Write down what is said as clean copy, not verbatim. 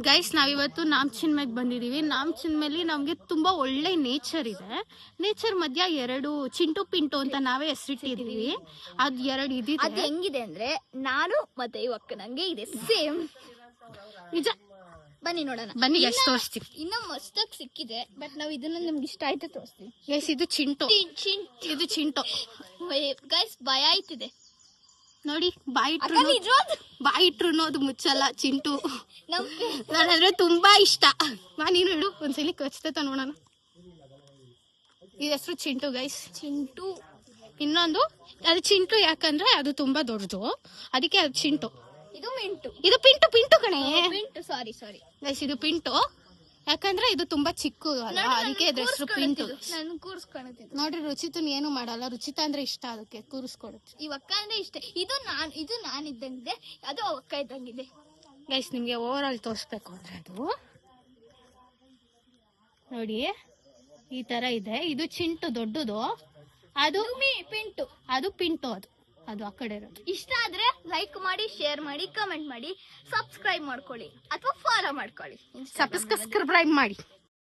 Guys ನಾವಿವತ್ತು ನಾಮಚಿನ್ಮೆಗೆ ಬಂದಿದೀವಿ. ನಾಮಚಿನ್ಮೆಲಿ ನಮ್ಗೆ ತುಂಬಾ ಒಳ್ಳೆ ನೇಚರ್ ಇದೆ. ನೇಚರ್ ಮಧ್ಯ ಎರಡು ಚಿಂಟು ಪಿಂಟು ಅಂತ ನಾವೇ ಹೆಸರಿಟ್ಟಿದೀವಿ. ಅದ್ ಎರಡು ಇದಿದೆ. ಅದ್ ಹೆಂಗಿದೆ ಅಂದ್ರೆ ನಾನು ಮತ್ತೆ ಇವಕ್ಕ ನಂಗೆ ಇದೆ ಸೇಮ್. ನಿಜ, ಬನ್ನಿ ನೋಡೋಣ. ಬನ್ನಿ ಗೈಸ್ ತೋರಿಸ್ತೀವಿ. ಇನ್ನ ಮಸ್ತಾಗಿ ಸಿಕ್ಕಿದೆ, ಬಟ್ ನಾವ್ ಇದನ್ನ ನಮ್ಗೆ ಇಷ್ಟ ಆಯ್ತು ತೋರಿಸ್ತೀವಿ. ಗೈಸ್ ಇದು ಚಿಂಟು, ಇದು ಚಿಂಟು. ಗೈಸ್ ಭಯ ಆಯ್ತಿದೆ ನೋಡಿ, ಬಾಯಿಟ್ರು ಅದು ಮುಚ್ಚಲ್ಲ ಚಿಂಟು. ನನಂದ್ರೆ ತುಂಬಾ ಇಷ್ಟ. ನೀನು ಇಡು, ಒಂದ್ಸಲಿ ಕಚ್ತೈತ ನೋಡೋಣ. ಈ ಹೆಸರು ಚಿಂಟು ಗೈಸ್, ಚಿಂಟು. ಇನ್ನೊಂದು ಅದು ಚಿಂಟು ಯಾಕಂದ್ರೆ ಅದು ತುಂಬಾ ದೊಡ್ಡದು, ಅದಕ್ಕೆ ಅದು ಚಿಂಟು. ಇದು ಮಿಂಟು. ಇದು ಪಿಂಟು, ಪಿಂಟು ಕಣೆ. ಪಿಂಟು, ಸಾರಿ ಗೈಸ್ ಇದು ಪಿಂಟು ಯಾಕಂದ್ರೆ ಇದು ತುಂಬಾ ಚಿಕ್ಕ ಅಲ್ಲ, ಅದಕ್ಕೆ ಅದ್ರ ಹೆಸರು ಪಿಂಟು. ನಾನು ಕೂರಿಸ್ಕೊಳ್ತಿದ್ದೆ ನೋಡ್ರಿ, ರುಚಿತನ್ ಏನು ಮಾಡಲ್ಲ, ರುಚಿತ ಅಂದ್ರೆ ಇಷ್ಟ, ಅದಕ್ಕೆ ಕೂರಿಸ್ಕೊಡುತ್ತೆ. ಈ ಅಕ್ಕ ಅಂದ್ರೆ ಇಷ್ಟ. ಇದು ನಾನ್ ಇದ್ದಂಗಿದೆ, ಅದು ಅಕ್ಕ ಇದ್ದಂಗಿದೆ. ಗೈಸ್ ನಿಮ್ಗೆ ಓವರ್ ಆಲ್ ತೋರಿಸ್ಬೇಕು ಅಂದ್ರೆ ಅದು ನೋಡಿ ಈ ತರ ಇದೆ. ಇದು ಚಿಂಟು ದೊಡ್ಡದು, ಅದು ಪಿಂಟು. ಅದು ಪಿಂಟು, ಅದು ಆ ಕಡೆ ಇರೋದು. ಇಷ್ಟ ಆದ್ರೆ ಲೈಕ್ ಮಾಡಿ, ಶೇರ್ ಮಾಡಿ, ಕಮೆಂಟ್ ಮಾಡಿ, ಸಬ್ಸ್ಕ್ರೈಬ್ ಮಾಡ್ಕೊಳ್ಳಿ ಅಥವಾ ಫಾಲೋ ಮಾಡ್ಕೊಳ್ಳಿ. ಸಬ್ಸ್ಕ್ರೈಬ್ ಮಾಡಿ.